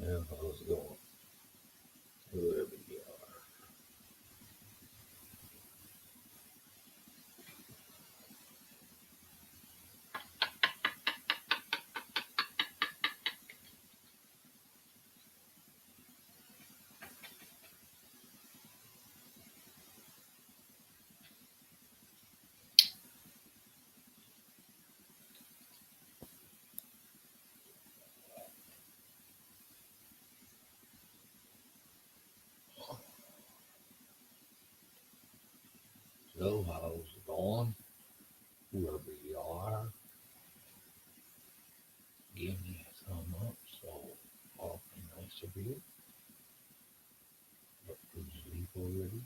Yeah, how's it going? Whoever you are. So, how's it going? Whoever you are, give me a thumb up. So, awfully nice of you. But did you sleep already?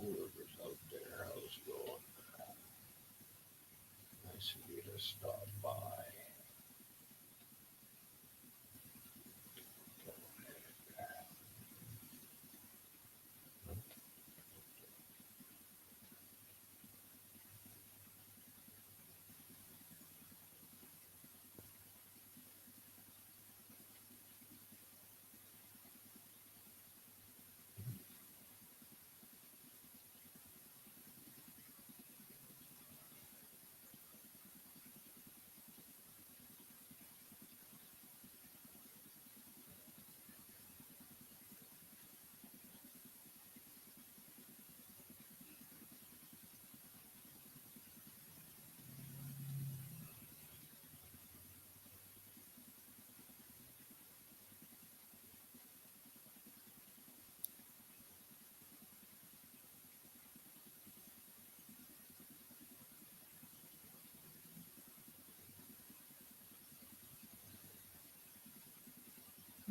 Whoever's out there, how's it going? Nice of you to stop by.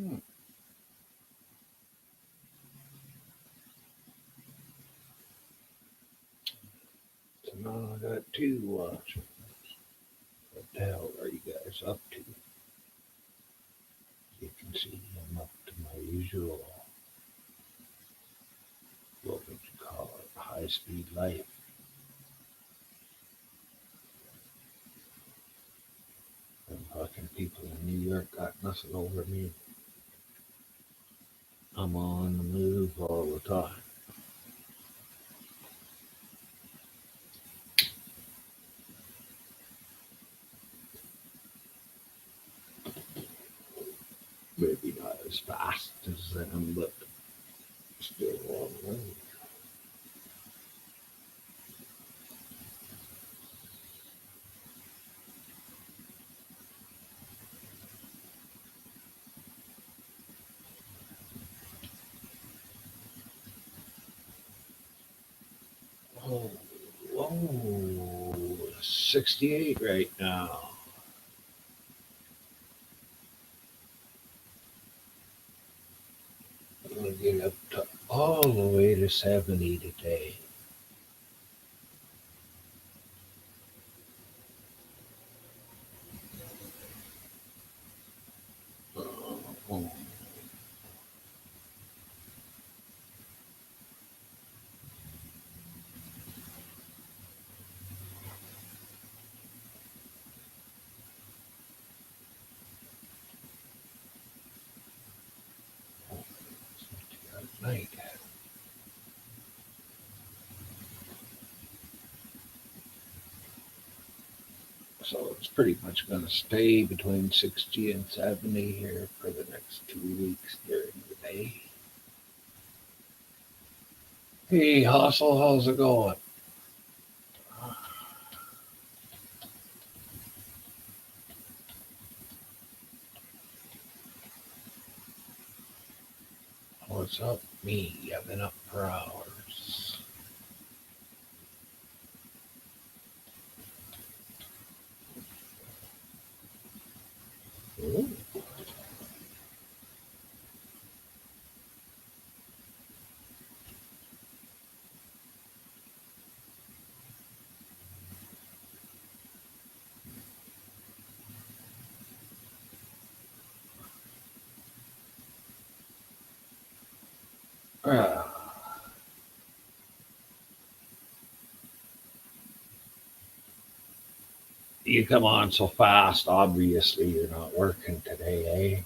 Hmm. So now I got two watching. What the hell are you guys up to? You can see I'm up to my usual, what would you call it, high speed life. And fucking people in New York got nothing over me. I'm on the move all the time. Maybe not as fast as them, but still a long way. Oh, whoa, 68 right now. I'm gonna get up to all the way to 70 today. night. So it's pretty much going to stay between 60 and 70 here for the next 2 weeks during the day. Hey, Hustle, how's it going? What's up, me? I've been up for hours. Ooh. Ah. You come on so fast, obviously you're not working today, eh?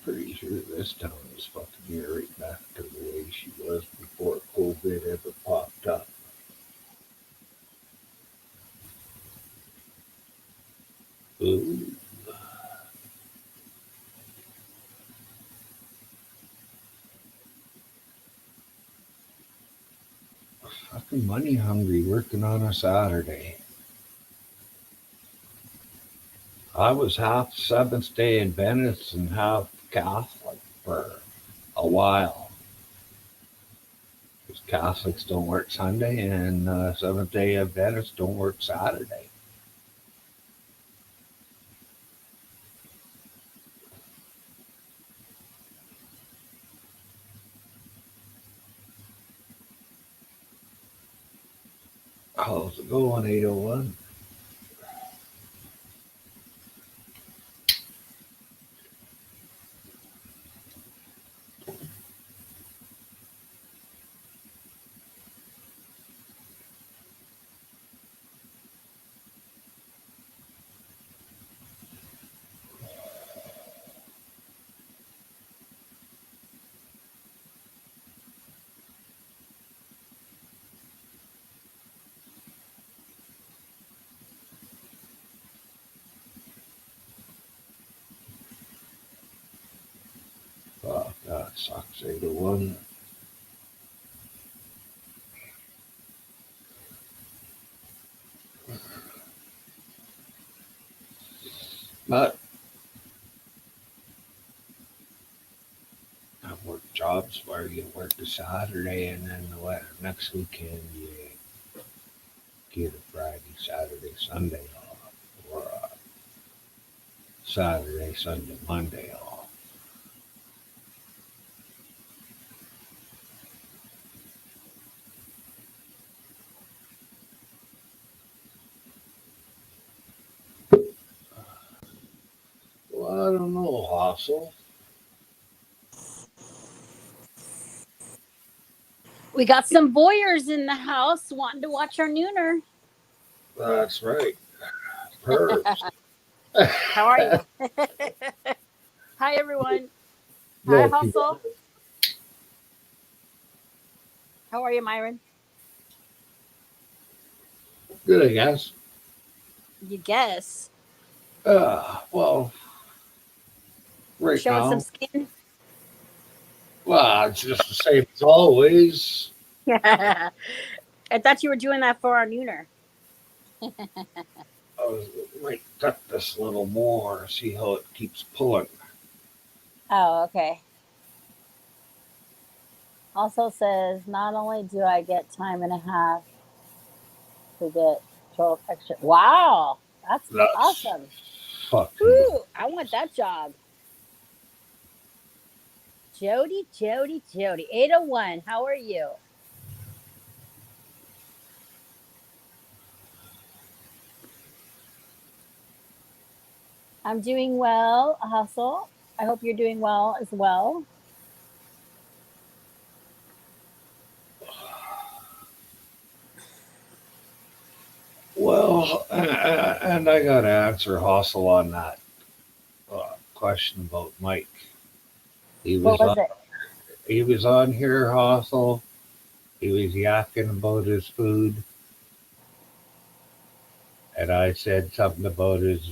Pretty sure this town is fucking near right back to the way she was before COVID ever popped up. Ooh. Fucking money hungry working on a Saturday. I was half Seventh day Adventist and half Catholic for a while. Because Catholics don't work Sunday and Seventh day Adventists don't work Saturday. How's it going, 801? Fuck, that sucks, 801. But I've worked jobs where you work a Saturday and then the next weekend you get a Friday, Saturday, Sunday off, or a Saturday, Sunday, Monday off. Well, I don't know, Hustle. We got some boyers in the house wanting to watch our nooner. That's right. Perps. How are you? Hi, everyone. Hi, Guilty. Hustle. How are you, Myron? Good, I guess. You guess. Well, right Showing some now, skin? well, it's just the same as always. I thought you were doing that for our nooner. I might cut this a little more, see how it keeps pulling. Oh, okay. Also says, not only do I get time and a half to get 12 extra. Wow. That's That's awesome. fucking. Ooh, I want that job. Jody. 801. How are you? I'm doing well, Hustle. I hope you're doing well as well. Well, and I got to answer Hustle on that question about Mike. He What was was on. it? He was on here, Hustle. He was yakking about his food, and I said something about his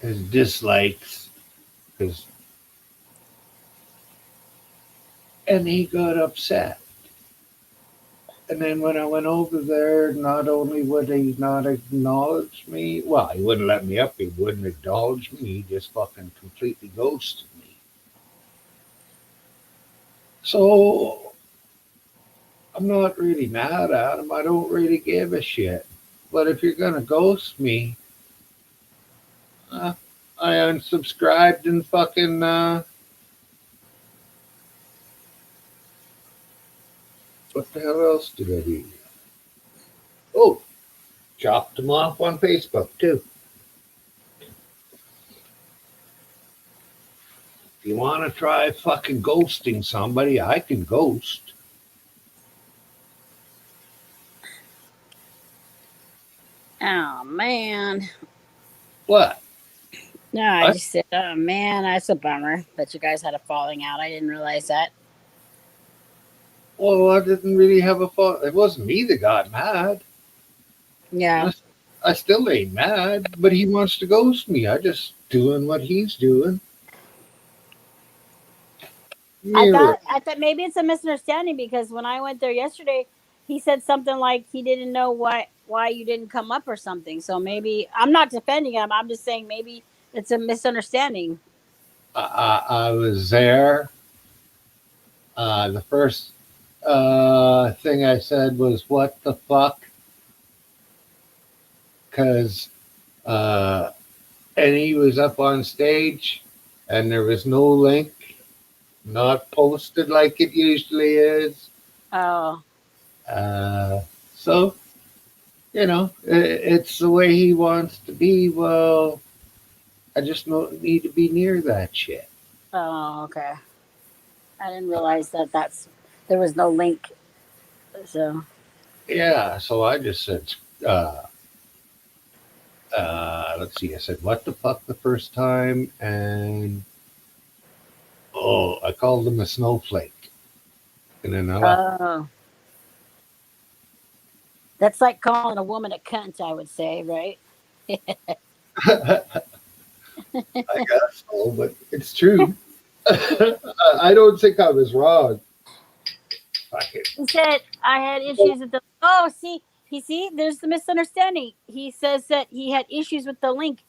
dislikes, his, and he got upset. And then when I went over there, not only would he not acknowledge me, well, he wouldn't let me up. He wouldn't acknowledge me. He just fucking completely ghosted me. So I'm not really mad at him. I don't really give a shit. But if you're gonna ghost me, uh, I unsubscribed and fucking what the hell else did I do? Oh, chopped him off on Facebook too. If you want to try fucking ghosting somebody, I can ghost. Oh, man. What? No, I I, just said, oh, man, that's a bummer that you guys had a falling out. I didn't realize that. well, I didn't really have a fault. It wasn't me that got mad. Yeah. I still ain't mad, but he wants to ghost me. I just doing what he's doing. Mirror. I thought maybe it's a misunderstanding because when I went there yesterday, he said something like he didn't know why you didn't come up or something. So maybe I'm not defending him. I'm just saying maybe it's a misunderstanding. I was there. The first thing I said was, "What the fuck?" Because and he was up on stage, and there was no link, not posted like it usually is. Oh. Uh, so it's the way he wants to be. Well, I just don't need to be near that shit. Oh, okay. I didn't realize there was no link. So Yeah, so I just said, uh, let's see, I said, what the fuck the first time? And, oh, I called him a snowflake. And then I left. oh, that's like calling a woman a cunt, I would say, right? I guess so, but it's true. I don't think I was wrong. Fuck it. He said I had issues with the. Oh, see, there's the misunderstanding. He says that he had issues with the link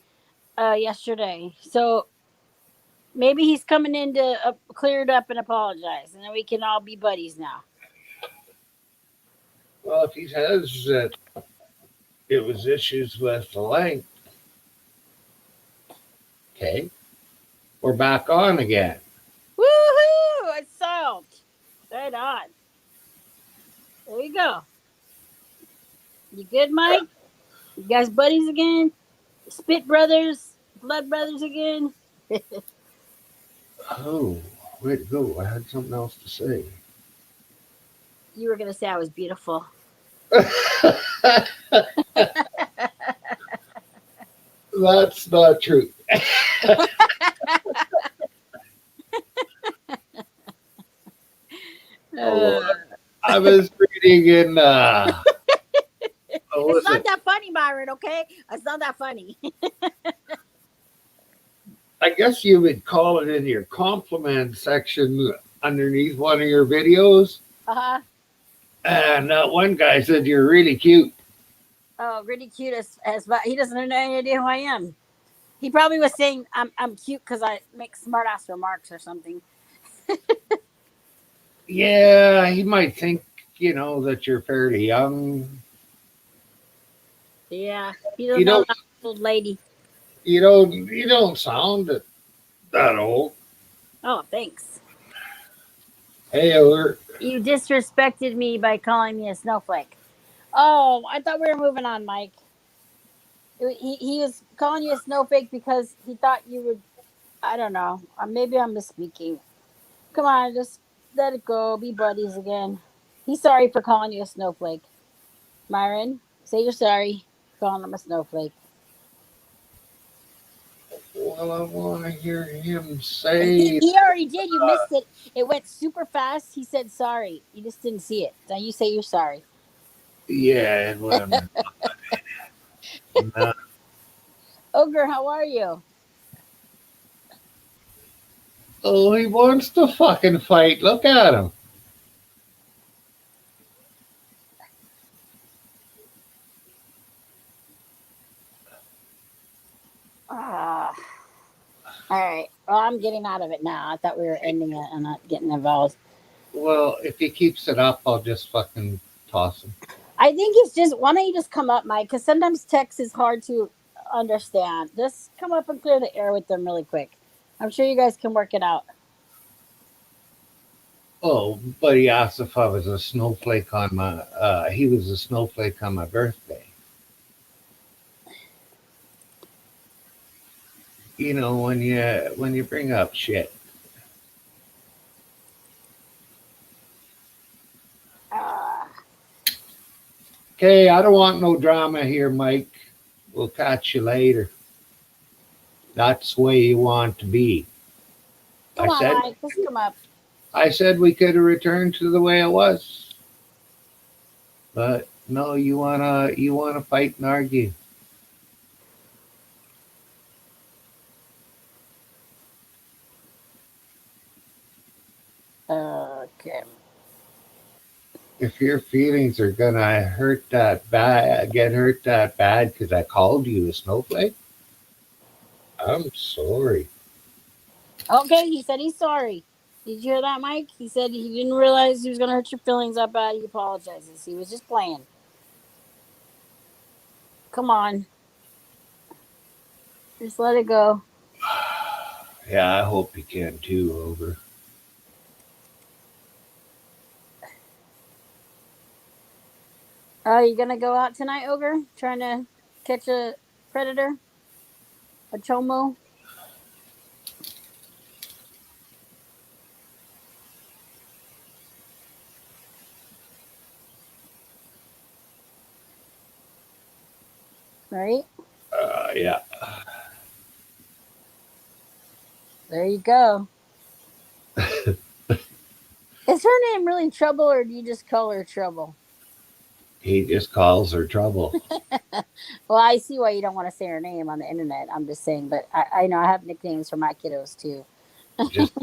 yesterday, so maybe he's coming in to clear it up and apologize, and then we can all be buddies now. Well, if he says that it was issues with the length, okay, we're back on again. Woohoo! It's solved. Right on. There you go. You good, Mike? You guys buddies again? Spit brothers, blood brothers again? Oh, way to go. I had something else to say. You were gonna say I was beautiful. That's not true. Oh, I was reading in. It's not that funny, Byron. Okay, it's not that funny. I guess you would call it in your compliment section underneath one of your videos. Uh-huh. And one guy said you're really cute. Oh, really cute as but he doesn't have any idea who I am. He probably was saying I'm cute because I make smart ass remarks or something. Yeah, he might think that you're fairly young. Yeah, he doesn't You know don't, that old lady. you don't sound that old. Oh, thanks. Hey, Or, You disrespected me by calling me a snowflake. Oh, I thought we were moving on, Mike. He was calling you a snowflake because he thought you would. I don't know. Maybe I'm misspeaking. Come on, just let it go. Be buddies again. He's sorry for calling you a snowflake. Myron, say you're sorry for calling him a snowflake. well, I want to hear him He, say, he already did. You missed it. It went super fast. He said sorry. You just didn't see it. Now you say you're sorry. yeah, it went. Nah. Ogre, how are you? Oh, he wants to fucking fight. Look at him. Ah, all right. Well, I'm getting out of it now. I thought we were ending it and not getting involved. Well, if he keeps it up, I'll just fucking toss him. I think it's just why don't you just come up, Mike? Because sometimes text is hard to understand. Just come up and clear the air with them really quick. I'm sure you guys can work it out. Oh, but he asked if I was a snowflake on my. He was a snowflake on my birthday. You know when you bring up shit. Uh, Okay, I don't want no drama here, Mike. We'll catch you later. That's the way you want to be. I come on, said Mike. Just come up. I said we could have returned to the way it was. But no, you wanna fight and argue. Okay. If your feelings are gonna hurt that bad, get hurt that bad because I called you a snowflake, I'm sorry. Okay, he said he's sorry. Did you hear that, Mike? He said he didn't realize he was going to hurt your feelings that bad. He apologizes. He was just playing. Come on. Just let it go. Yeah, I hope you can too, Over. Are you going to go out tonight, Ogre? Trying to catch a predator? A chomo? Right? Yeah. There you go. Is her name really Trouble, or do you just call her Trouble? He just calls her trouble. Well, I see why you don't want to say her name on the internet. I'm just saying, but I know I have nicknames for my kiddos too. Just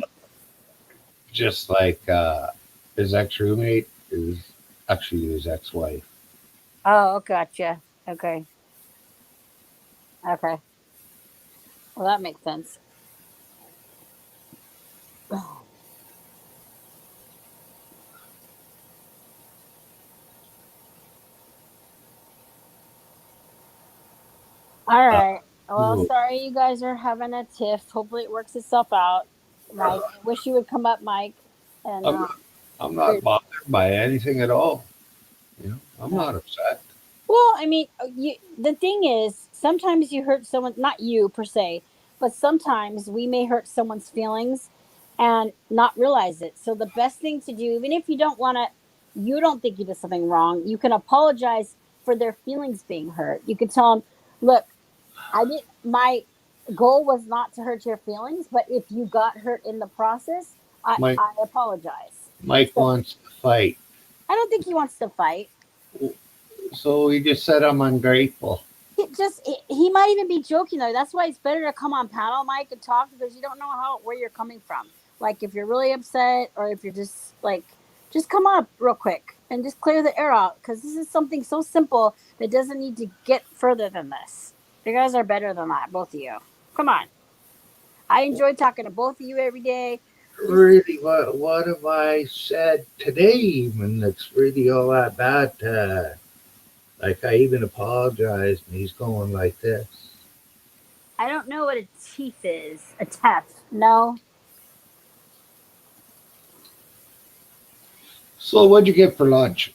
just like his ex roommate is actually his ex wife. Oh, gotcha. Okay. Okay. Well, that makes sense. All Uh, right. Well, sorry you guys are having a tiff. Hopefully it works itself out. Mike, I wish you would come up, Mike. And I'm I'm clear- not bothered by anything at all. I'm uh, not upset. well, I mean, the thing is, sometimes you hurt someone, not you per se, but sometimes we may hurt someone's feelings and not realize it. So the best thing to do, even if you don't want to, you don't think you did something wrong, you can apologize for their feelings being hurt. You can tell them, look, I did my goal was not to hurt your feelings, but if you got hurt in the process, Mike I apologize. Mike So wants to fight, I don't think he wants to fight. so he just said I'm ungrateful. He might even be joking though. That's why it's better to come on panel, Mike, and talk because you don't know how where you're coming from. Like if you're really upset or if you're just like just come up real quick and just clear the air out because this is something so simple that doesn't need to get further than this. You guys are better than that, both of you. Come on. I enjoy talking to both of you every day. This is Really, what have I said today? Even that's really all that bad. Like I even apologized, and he's going like this. I don't know what a teeth is. A teeth? No. So what'd you get for lunch?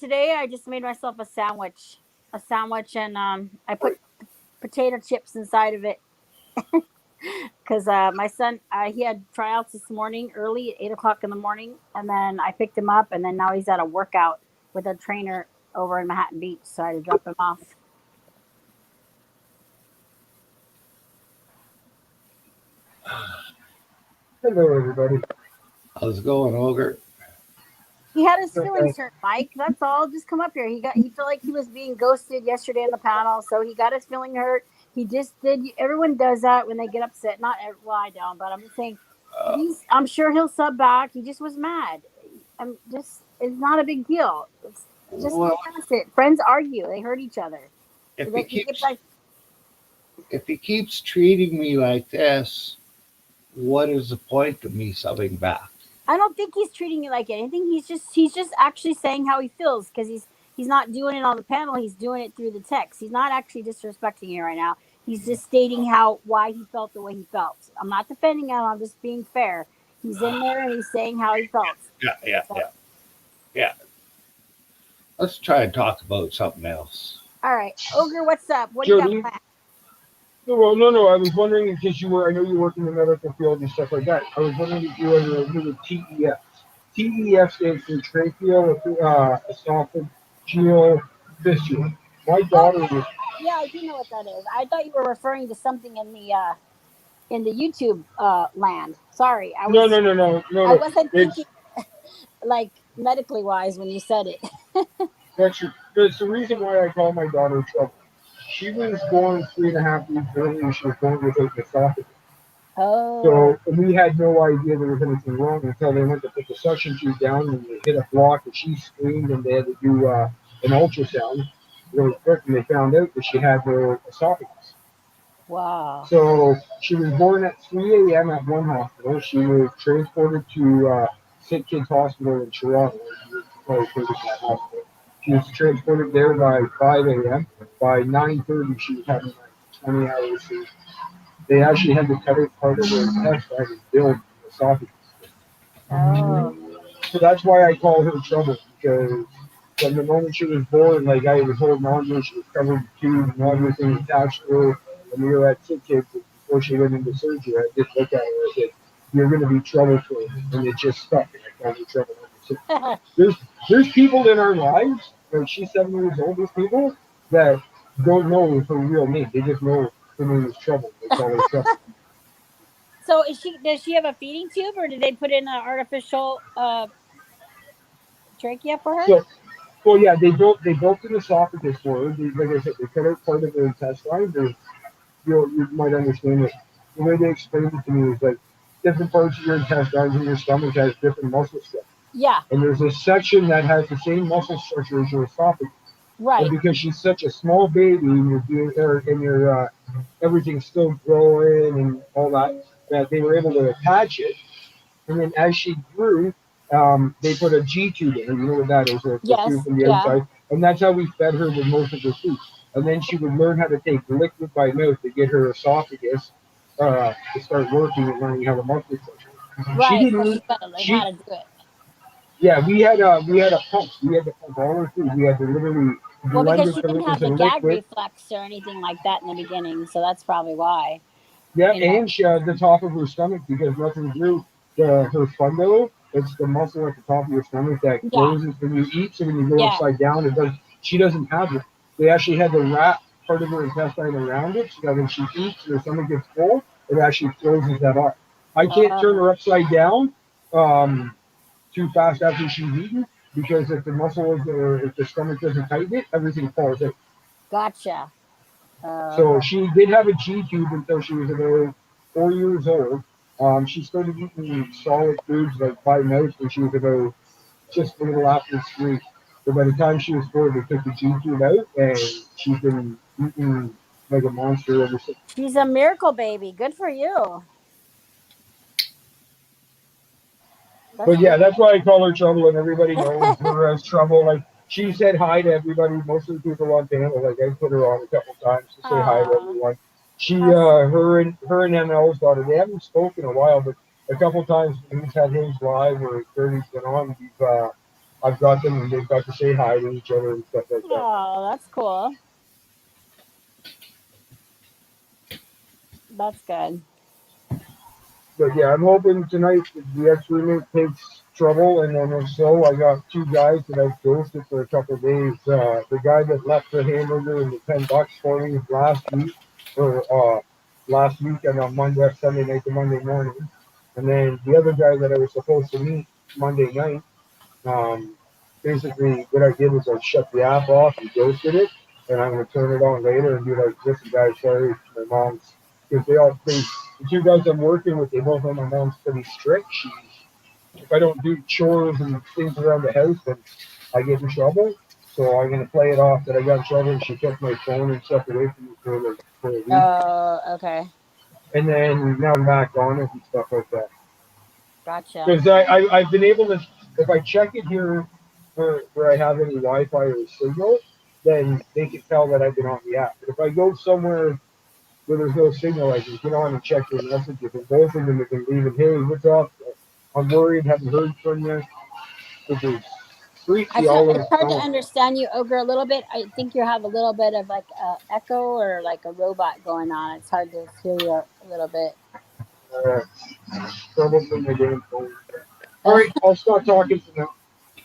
Today I just made myself a sandwich. A sandwich, and I put potato chips inside of it because my son he had tryouts this morning early at 8 o'clock in the morning, and then I picked him up, and then now he's at a workout with a trainer over in Manhattan Beach, so I had to drop him off. Hello, everybody. How's it going, Ogre? He had his Okay. feelings hurt, Mike. That's all. Just come up here. He felt like he was being ghosted yesterday in the panel, so he got his feeling hurt. He just did. Everyone does that when they get upset. Well, I don't, but I'm just saying. I'm sure he'll sub back. He just was mad. I'm just. It's not a big deal. It's just get Well, past it. Friends argue. They hurt each other. if he They get keeps back. if he keeps treating me like this, what is the point of me subbing back? I don't think he's treating you like anything. He's just actually saying how he feels because he's not doing it on the panel. He's doing it through the text. He's not actually disrespecting you right now. He's just stating how why he felt the way he felt. I'm not defending him. I'm just being fair. He's in there and he's saying how he felt. Yeah, yeah, So, yeah, yeah. Let's try and talk about something else. all right, Ogre, what's up? What do you got Jody? planned? No. I was wondering because I know you work in the medical field and stuff like that. I was wondering if you ever heard of TEF. TEF stands for tracheal esophageal fistula. My Oh daughter was. yeah, I do know what that is. I thought you were referring to something in the YouTube land. Sorry, No, no, no, no, no, I no. wasn't thinking It's like medically wise when you said it. That's the reason why I call my daughter trouble. She was born 3.5 weeks early, and she was born with an esophagus. Oh, So we had no idea there was anything wrong until they went to put the suction tube down and they hit a block and she screamed and they had to do an ultrasound really quick and they found out that she had no esophagus. wow. So she was born at 3 a.m. at one hospital. She was transported to St. Kitts Hospital in Toronto. You probably heard of that hospital. She was transported there by 5 a.m. By 9:30, she was having like 20 hours sleep. They actually had to cut it part of her intestine and build an esophagus. Oh, So that's why I call her trouble because from the moment she was born, like I was holding on to her, she was covered with tubes and everything attached to her. And we were at Sick Kids before she went into surgery. I did look at her. I said, "You're going to be trouble for her," and it just stuck. And I called her trouble. So there's there's people in our lives. Like she's 7 years old. There's people that don't know her real name. They just know her name is Trouble. They call her Trouble. so is she? Does she have a feeding tube, or did they put in an artificial trachea for her? So well, yeah, they built an esophagus for her. Like I said, they cut out part of her intestine. You might understand it. The way they explained it to me is like different parts of your intestines and your stomach has different muscle structure. Yeah, And there's a section that has the same muscle structure as your esophagus. And right. because she's such a small baby and your everything's still growing and all that, that they were able to attach it. And then as she grew, they put a G tube in her. You know what that is? It's a tube Yes, from the yeah. outside. And that's how we fed her with most of her food. And then she would learn how to take liquid by mouth to get her esophagus to start working and learning how to muscle structure. She Right. So didn't. she's got to learn how She to do it. Yeah, we had a pump. We had to pump all her food. We had to literally Well, blend because it she till didn't it was have a the gag liquid. reflex or anything like that in the beginning, so that's probably why. Yeah, You know. and she had the top of her stomach because nothing grew. Her fundo, it's the muscle at the top of your stomach that Yeah. closes when you eat. So when you go Yeah. upside down, it does. She doesn't have it. They actually had to wrap part of her intestine around it so that when she eats, her stomach gets full. It actually closes that up. I can't turn Oh, her upside down too fast after she's eaten because if the muscle or if the stomach doesn't tighten it, everything falls out. gotcha. So Okay. she did have a G tube until she was about 4 years old. She started eating solid foods like by mouth when she was about just a little after 3. So by the time she was 4, they took the G tube out, and she's been eating like a monster ever since. She's a miracle baby. Good for you. That's But good. yeah, that's why I call her Trouble, and everybody knows her as Trouble. Like She said hi to everybody. Most of the people on panel, like I put her on a couple times to say hi to Aw, everyone. She, how sweet. her and ML's daughter, they haven't spoken in a while, but a couple times when he's had his live or Birdie's been on, I've got them and they've got to say hi to each other and stuff like that. Oh, that's cool. That's good. But yeah, I'm hoping tonight the ex-roommate takes trouble, and then if so, I got two guys that I've ghosted for a couple of days. The guy that left the hamburger and the $10 for me last week, and on Monday, Sunday night to Monday morning, and then the other guy that I was supposed to meet Monday night. Um, Basically, what I did was I shut the app off and ghosted it, and I'm gonna turn it on later and be like, "Listen, guys, sorry, my mom's." Because the two guys I'm working with, they both know my mom's pretty strict. If I don't do chores and things around the house, then I get in trouble. So I'm gonna play it off that I got in trouble and she took my phone and stuff away from me for a week, Oh, okay. and then now I'm back on it and stuff like that. Gotcha. Because I've been able to, if I check it here where I have any Wi-Fi or signal, then they can tell that I've been on the app. But if I go somewhere where there's no signal, I can get on and check their messages. And both of them have been leaving, "Hey, what's up? I'm worried, haven't heard from you," which is I freaky can't. all on It's its hard to own. understand you, Ogre, a little bit. I think you have a little bit of like a echo or like a robot going on. It's hard to hear you a little bit. Uh, Probably my damn phone. All right, I'll stop talking for now.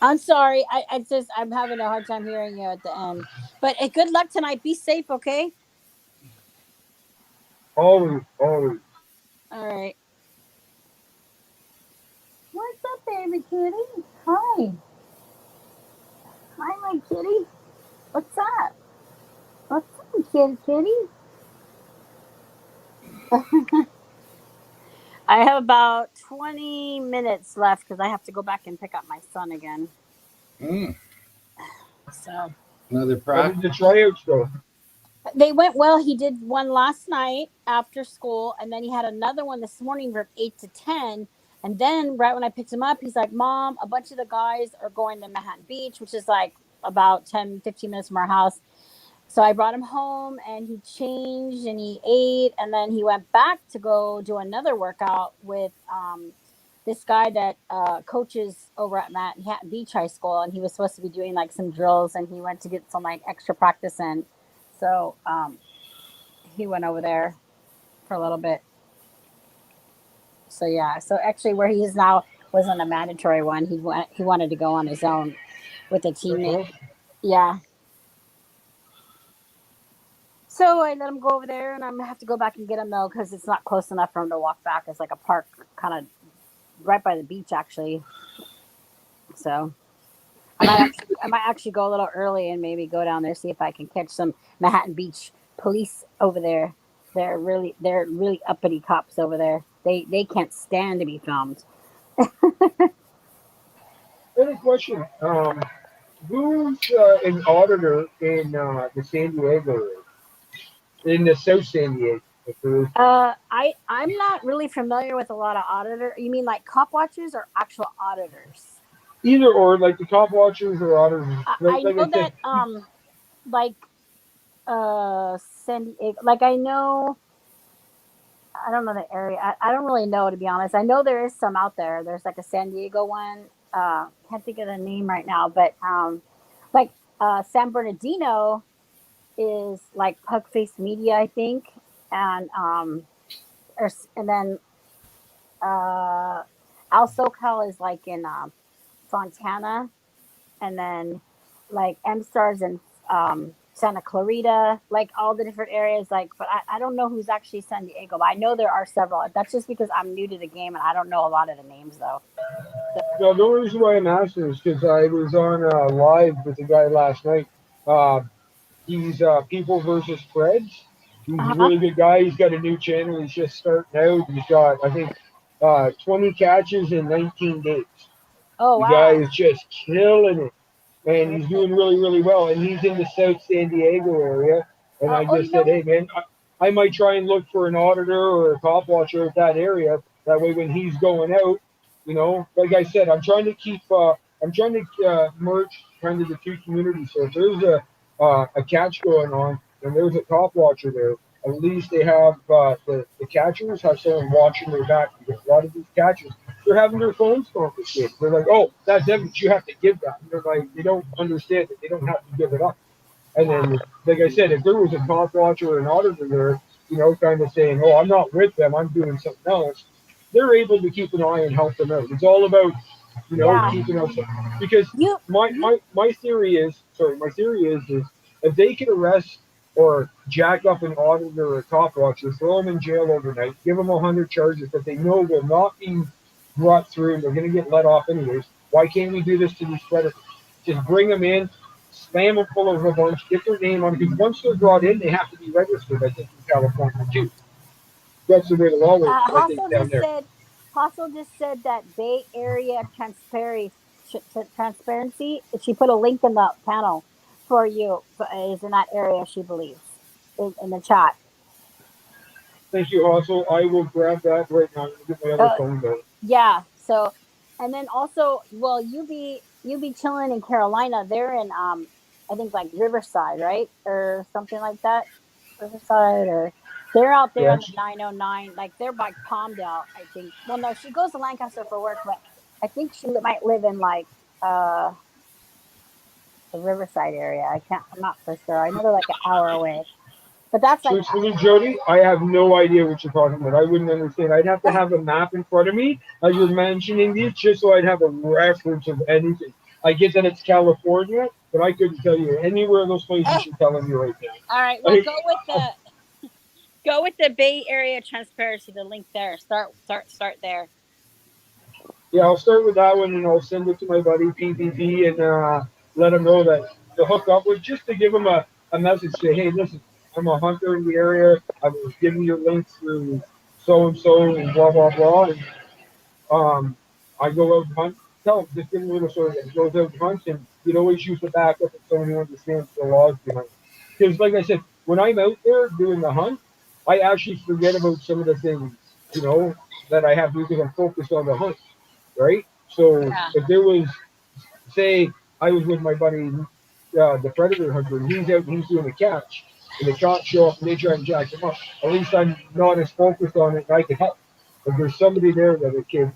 I'm sorry. I just I'm having a hard time hearing you at the end. But good luck tonight. Be safe, okay? Always, always. All right. What's up, baby kitty? Hi. Hi, my kitty. What's up? What's up, kitty kitty? I have about 20 minutes left because I have to go back and pick up my son again. Mm, So another How did practice. the tryouts go? they went well. He did one last night after school, and then he had another one this morning from 8 to 10. And then right when I picked him up, he's like, "Mom, a bunch of the guys are going to Manhattan Beach, which is like about 10, 15 minutes from our house." So I brought him home and he changed and he ate and then he went back to go do another workout with this guy that coaches over at Manhattan Beach High School, and he was supposed to be doing like some drills and he went to get some like extra practice in. So he went over there for a little bit. So yeah, so actually where he is now wasn't a mandatory one. He wanted to go on his own with a That's teammate. awesome. Yeah. So I let him go over there, and I'm gonna have to go back and get him though, because it's not close enough for him to walk back. It's like a park, kind of right by the beach, actually. So I might actually go a little early and maybe go down there see if I can catch some Manhattan Beach police over there. They're really uppity cops over there. They can't stand to be filmed. Any question? Who's an auditor in the San Diego area? In the South San Diego, if there is. I'm not really familiar with a lot of auditor. You mean like cop watchers or actual auditors? Either or, like the cop watchers or auditors. I Like know I said, that like San Diego, like I know, I don't know the area. I don't really know, to be honest. I know there is some out there. There's like a San Diego one. Can't think of the name right now, but like San Bernardino is like Pug Face Media, I think, and and then uh Al SoCal is like in Fontana, and then like M Stars in Santa Clarita, like all the different areas. Like, but I don't know who's actually San Diego, but I know there are several. That's just because I'm new to the game and I don't know a lot of the names though. no, the only reason why I'm asking is because I was on live with a guy last night. Uh, he's People versus Preds. He's a Uh-huh. really good guy. He's got a new channel. He's just starting out. He's got, I think, 20 catches in 19 days. Oh The guy wow. is just killing it, and he's Really? doing really, really well. And he's in the South San Diego area. And I Oh, you just said, know. hey, man, I might try and look for an auditor or a cop watcher at that area. That way, when he's going out, like I said, I'm trying to keep I'm trying to merge kind of the two communities. So if there's a catch going on and there's a top watcher there, at least they have the catchers have someone watching their back because a lot of these catchers they're having their phones confiscated. They're like, oh, that's evidence. You have to give that. And they're like, they don't understand that they don't have to give it up. And Yeah. then, like I said, if there was a top watcher or an auditor there, kind of saying, "Oh, I'm not with them. I'm doing something else," they're able to keep an eye and help them out. It's all about, Yeah. keeping us because You my you my my theory is is if they can arrest or jack up an auditor or a top watcher, throw them in jail overnight, give them 100 charges that they know will not be brought through, and they're going to get let off anyways. Why can't we do this to these predators? Just bring them in, slam them full of a bunch, get their name on, because once they're brought in, they have to be registered, I think, in California, too. That's the way the law works, I think, Hassel down just there. said Hassel just said that Bay Area transparency. She put a link in the panel for you. Is in that area she believes in the chat. Thank you, also. I will grab that right now. I'm going to get my other Uh, phone out. yeah. So, and then also, well, you be chilling in Carolina. They're in I think like Riverside, right, or something like that. Riverside, or they're out there Yeah, on the 909. Like they're by Palmdale, I think. Well, no, she goes to Lancaster for work, but I think she might live in like uh the Riverside area. I'm not for sure. I know they're like an hour away, but that's like truthfully, Jody, I have no idea what you're talking about. I wouldn't understand. I'd have to have a map in front of me as you're mentioning these, just so I'd have a reference of anything. I get that it's California, but I couldn't tell you anywhere of those places you're telling me right all right. now. Well, go with the Bay Area Transparency. The link there. Start there. Yeah, I'll start with that one, and I'll send it to my buddy PPP and let him know that to hook up with, just to give him a message. Say, hey, listen, I'm a hunter in the area. I was giving you links through so and blah blah blah, and I go out and hunt. Tell him, just give him a little story. He goes out and hunts, and you'd always use the backup of someone who understands the laws behind it. Because, like I said, when I'm out there doing the hunt, I actually forget about some of the things, that I have to do because I'm focused on the hunt, right? So Yeah. if there was, say, I was with my buddy, the predator hunter, and he's out and he's doing a catch, and the cops show up and they try and jack him up. At least I'm not as focused on it, and I can help. If there's somebody there that can,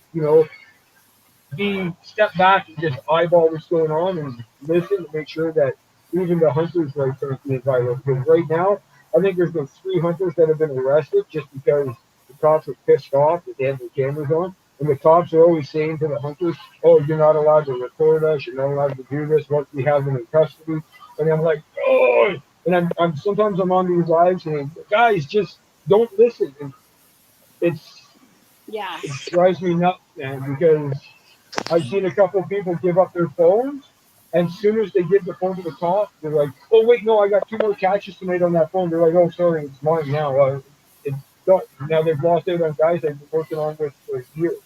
be step back and just eyeball what's going on and listen to make sure that even the hunters' rights aren't being violated. Because right now, I think there's been 3 hunters that have been arrested just because the cops are pissed off that they have their cameras on. And the cops are always saying to the hunters, "Oh, you're not allowed to record us. You're not allowed to do this once we have them in custody." And I'm like, "Oh!" And I'm sometimes I'm on these lives saying, "Guys, just don't listen." And it's Yeah. it drives me nuts, man, because I've seen a couple of people give up their phones, and as soon as they give the phone to the cop, they're like, "Oh wait, no, I got 2 more catches tonight on that phone." They're like, "Oh, sorry, it's mine now." It's done. Now they've lost out on guys they've been working on with for years.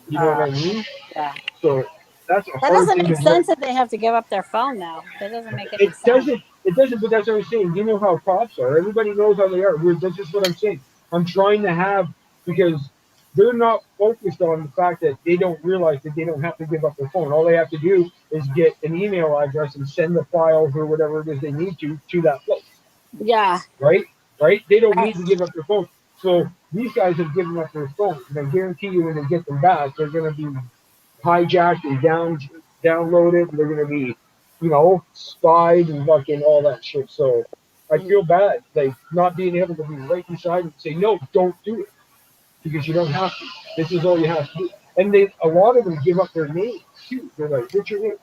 You know what Uh, I mean? yeah. So that's a That hard doesn't thing make to break. sense that they have to give up their phone now. That doesn't make any It sense. doesn't. It doesn't. But that's what I'm saying. You know how cops are. Everybody knows how they are. That's just what I'm saying. I'm trying to have because they're not focused on the fact that they don't realize that they don't have to give up their phone. All they have to do is get an email address and send the files or whatever it is they need to that place. Yeah. Right? Right? They don't Right. need to give up their phone. So these guys have given up their phones, and I guarantee you, when they get them back, they're going to be hijacked and downloaded. And they're going to be, spied and fucking all that shit. So I Mm. feel bad, like not being able to be right beside and say, no, don't do it because you don't have to. This is all you have to do. And a lot of them give up their names too. They're like, what's your name?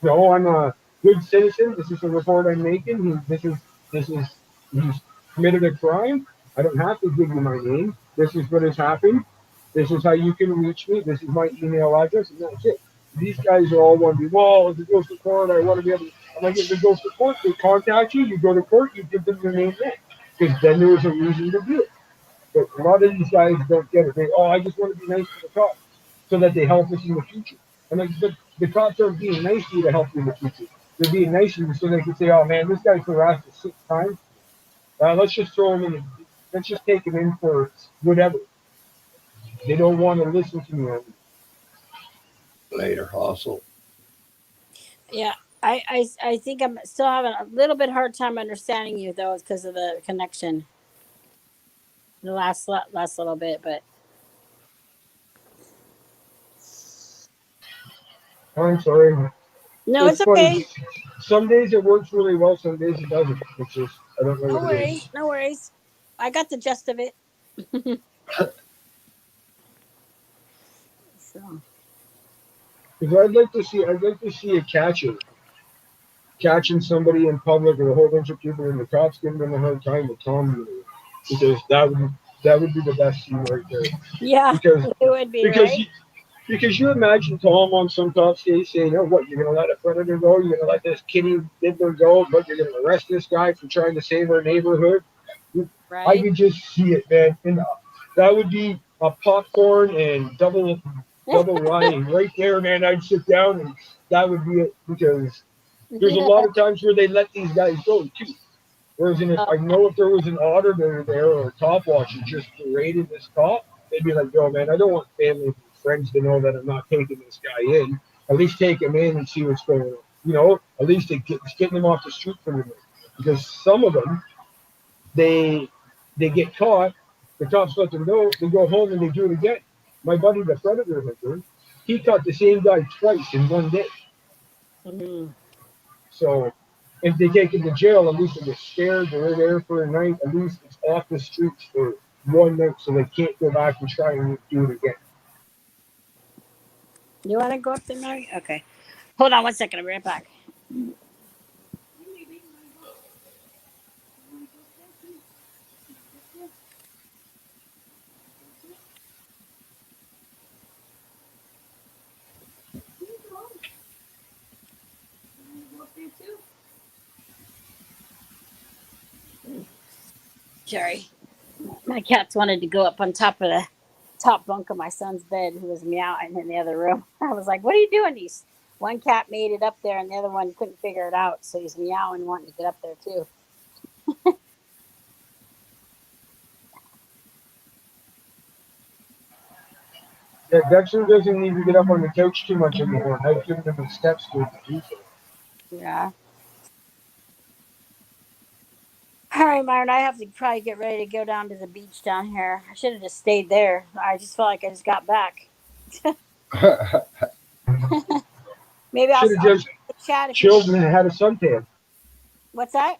No, I'm a good citizen. This is the report I'm making. He's committed a crime. I don't have to give you my name. This is what has happened. This is how you can reach me. This is my email address, and that's it. These guys are all want to be, well, if it goes to court, I want to be able to. I'm like, if it goes to court, they contact you, you go to court, you give them your name then. Because then there was a reason to do it. But a lot of these guys don't get it. I just want to be nice to the cops so that they help us in the future. And like, but the cops aren't being nice to you to help you in the future. They're being nice to you so they can say, oh man, this guy's harassed us 6 times. Let's just throw him in. Let's just take him in for whatever. They don't want to listen to me. Later, Hossel. Yeah, I think I'm still having a little bit hard time understanding you though, because of the connection. The last little bit, but I'm sorry. no, It's it's funny. okay. Some days it works really well. Some days it doesn't. It's just I don't know No what it worries, is. no worries. I got the gist of it. So Because I'd like to see a catcher catching somebody in public with a whole bunch of people and the cops giving them a hard time with Tom, because that would be the best scene right there. yeah, Because it would be because right. you, because you imagine Tom on some top stage saying, "Oh, what, you're gonna let a predator go? You're gonna let this kitty diddler go? But you're gonna arrest this guy for trying to save our neighborhood?" I Right. could just see it, man, and that would be a popcorn and double lying right there, man. I'd sit down and that would be it, because there's a Yeah. lot of times where they let these guys go too. Whereas if I know if there was an auditor there or a cop watcher just berating this cop, they'd be like, "Yo, man, I don't want family and friends to know that I'm not taking this guy in. At least take him in and see what's going on. At least it's getting him off the street for a minute." Because some of them, they they get caught, the cops let them go, they go home and they do it again. My buddy, the predator hunter, he caught the same guy twice in one day. Mhm. So if they take him to jail, at least they get scared, they're there for a night, at least it's off the streets for one night so they can't go back and try and do it again. You want to go up there, Mary? Okay. Hold on one second. I'll be right back. Sorry. My cats wanted to go up on top of the top bunk of my son's bed, who was meowing in the other room. I was like, "What are you doing?" He's one cat made it up there, and the other one couldn't figure it out, so he's meowing, wanting to get up there too. Yeah, Dexter doesn't need to get up on the couch too much anymore. I've given him the steps to do so. Yeah. All right, Myron. I have to probably get ready to go down to the beach down here. I should have just stayed there. I just felt like I just got back. Maybe Should have I'll just chat if you. chilled and had a suntan. What's that?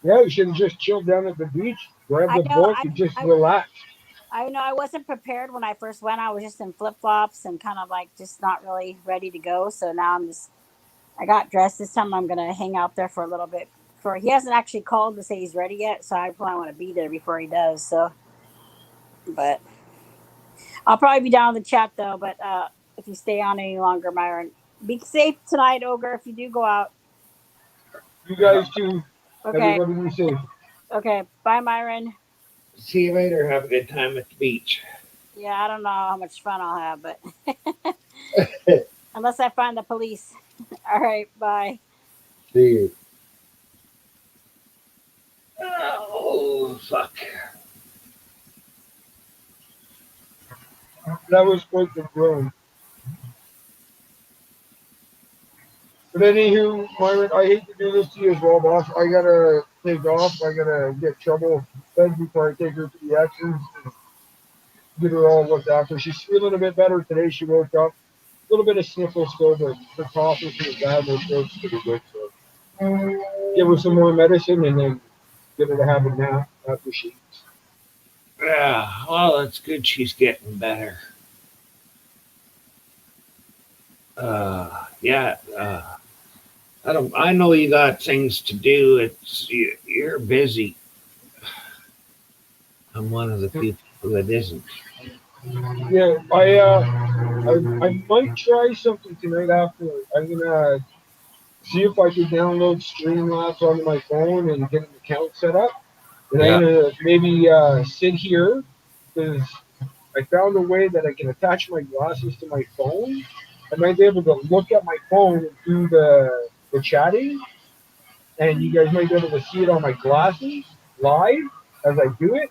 Yeah, you should have just chilled down at the beach, grabbed I a know. book, and just relaxed. I know. I wasn't prepared when I first went. I was just in flip flops and kind of like just not really ready to go. So now I'm just. I got dressed this time. I'm gonna hang out there for a little bit. For he hasn't actually called to say he's ready yet, so I probably want to be there before he does. So, but I'll probably be down in the chat though. But if you stay on any longer, Myron, be safe tonight, Ogre. If you do go out, You guys too. okay, Everybody be safe. okay. Bye, Myron. See you later. Have a good time at the beach. Yeah, I don't know how much fun I'll have, but unless I find the police. All right, bye. See you. Oh, fuck. That was quite the groan. But anywho, Myron, I hate to do this to you as well, boss. I gotta take off. I gotta get trouble fed before I take her to the X's and get her all looked after. She's feeling a bit better today. She woke up. A little bit of sniffles still, but her cough isn't bad. Her throat's pretty good. So give her some more medicine and then get her to have a nap after she eats. Yeah, well, it's good she's getting better. Yeah. I don't. I know you got things to do. You're busy. I'm one of the people that isn't. Yeah, I might try something tonight after. I'm gonna see if I can download Streamlabs onto my phone and get an account set up. And I'm Yeah. gonna maybe sit here because I found a way that I can attach my glasses to my phone. I might be able to look at my phone and do the chatting, and you guys might be able to see it on my glasses live as I do it.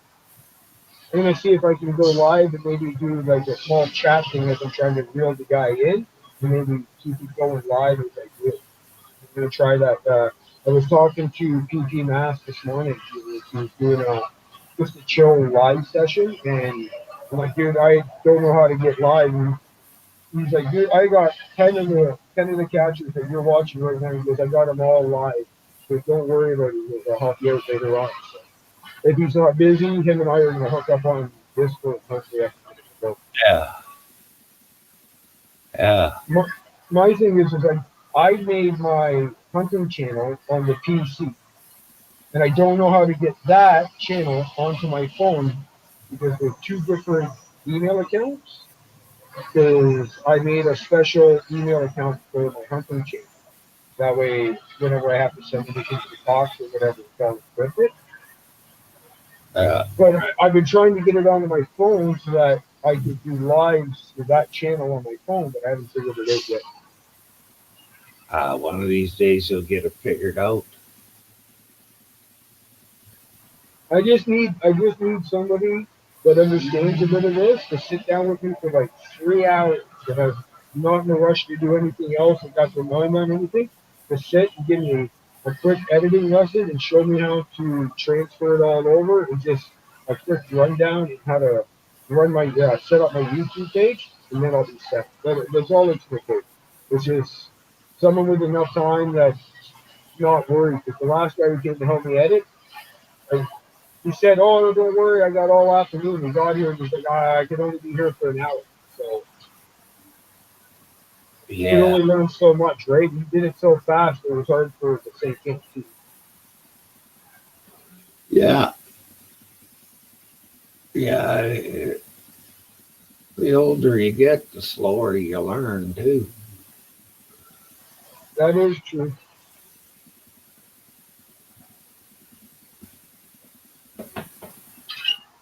I'm gonna see if I can go live and maybe do like a small chat thing as I'm trying to reel the guy in. maybe keep it going live as I do it. I'm gonna try that. I was talking to PT Mass this morning. He was doing just a chill live session, and I'm like, dude, I don't know how to get live. And he's like, dude, I got 10 of the catchers that you're watching right now. He goes, I got them all live. So don't worry about it. He goes, I'll help you out later on. So if he's not busy, him and I are gonna hook up on Discord. Hopefully, I can get it to go. Yeah. Yeah. My thing is like I made my hunting channel on the PC, and I don't know how to get that channel onto my phone because they're two different email accounts. Because I made a special email account for my hunting channel. That way, whenever I have to send anything to the box or whatever, it comes with it. Yeah. But I've been trying to get it onto my phone so that I could do lives with that channel on my phone, but I haven't figured it out yet. One of these days you'll get it figured out. I just need somebody that understands a bit of this to sit down with me for like 3 hours that has not in a rush to do anything else and got their mind on anything, to sit and give me a quick editing lesson and show me how to transfer it all over and just a quick rundown and how to run my set up my YouTube page, and then I'll be set. That's all it's gonna take. It's just someone with enough time that's not worried. Because the last guy who came to help me edit, I he said, "Oh, no, don't worry, I got all afternoon." He got here and he's like, "I can only be here for an hour." So you can Yeah. only learn so much, right? He did it so fast, it was hard for it to sink in. Too. Yeah. Yeah. The older you get, the slower you learn too. That is true.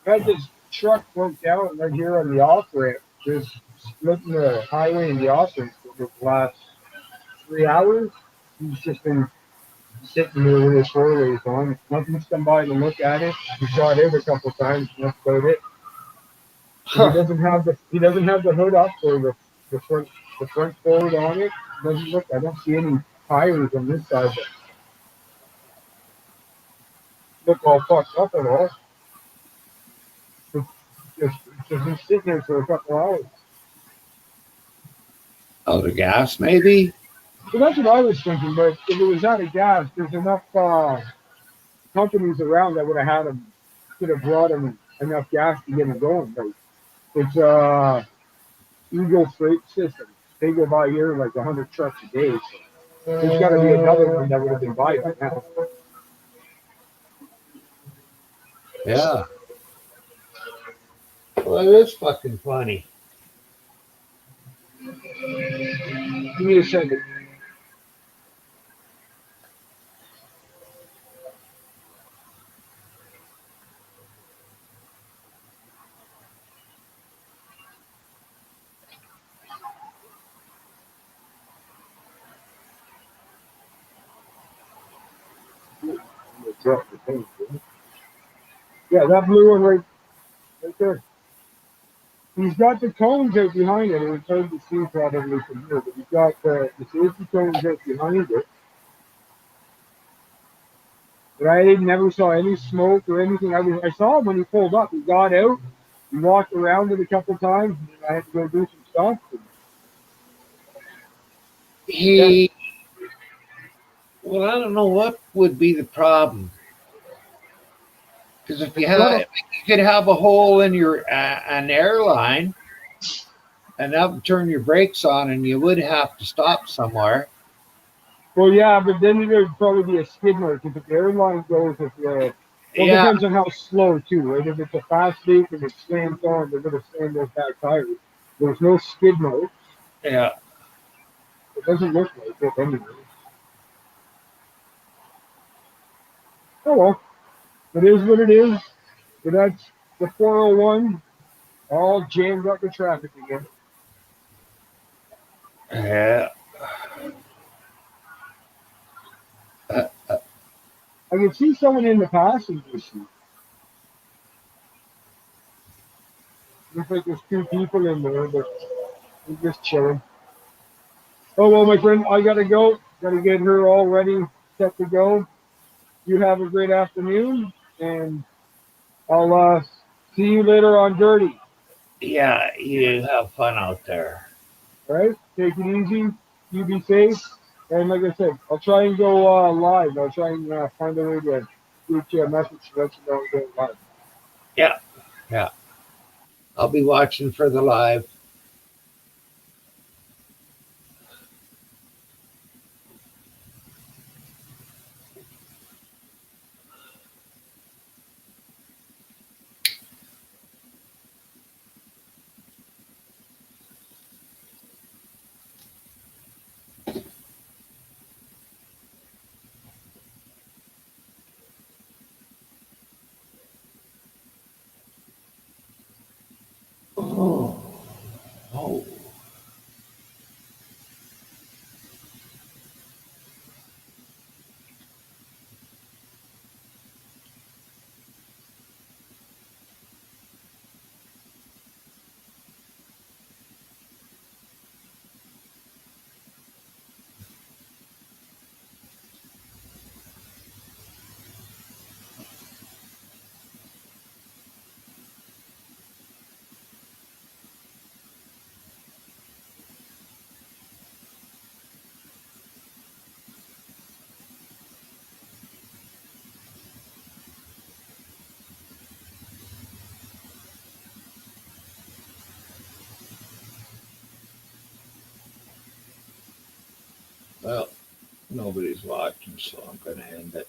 I had this truck broke down right here on the off ramp, just splitting the highway and the off ramp for the last 3 hours. He's just been sitting there with his four ways on. Nothing's come by to look at it. He shot it a couple times, and that's about it. He Huh. doesn't have the hood up or the front forward on it. Doesn't look. I don't see any tires on this side that look all fucked up at all. It's just been sitting there for a couple hours. Oh, the gas maybe? So that's what I was thinking. But if it was out of gas, there's enough companies around that would have had him, could have brought him enough gas to get him going. But it's Eagle Freight Systems. They go by here like 100 trucks a day. So there's got to be another one that would have been by by now. Yeah. Well, it is fucking funny. Give me a second. Drop the thing. Yeah, that blue one right there. He's got the cones out behind it, and it's hard to see probably from here, but he's got the safety cones out behind it. But I never saw any smoke or anything. I saw him when he pulled up. He got out, he walked around it a couple times, and I had to go do some stuff. And, yeah, He, well, I don't know what would be the problem. Because if it's got a, you could have a hole in your an airline, and that would turn your brakes on, and you would have to stop somewhere. well, yeah, but then there'd probably be a skid mark if the airline goes. Well, it Yeah, depends on how slow too, right? If it's a fast leak and it slams on, they're gonna slam those back tires. There's no skid marks. yeah, It doesn't look like it anyway. Oh well, it is what it is. But that's the 401 all jammed up with traffic again. yeah. I can see someone in the passenger seat. Looks like there's two people in there, but they're just chilling. Oh well, my friend, I gotta go. Gotta get her all ready, set to go. You have a great afternoon, and I'll see you later on Dirty. Yeah, you have fun out there. All right, take it easy. You be safe. And like I said, I'll try and go live. I'll try and find a way to get you a message to let you know I'm going live. Yeah, yeah. I'll be watching for the live. Oh, oh. Well, nobody's watching, so I'm going to end it.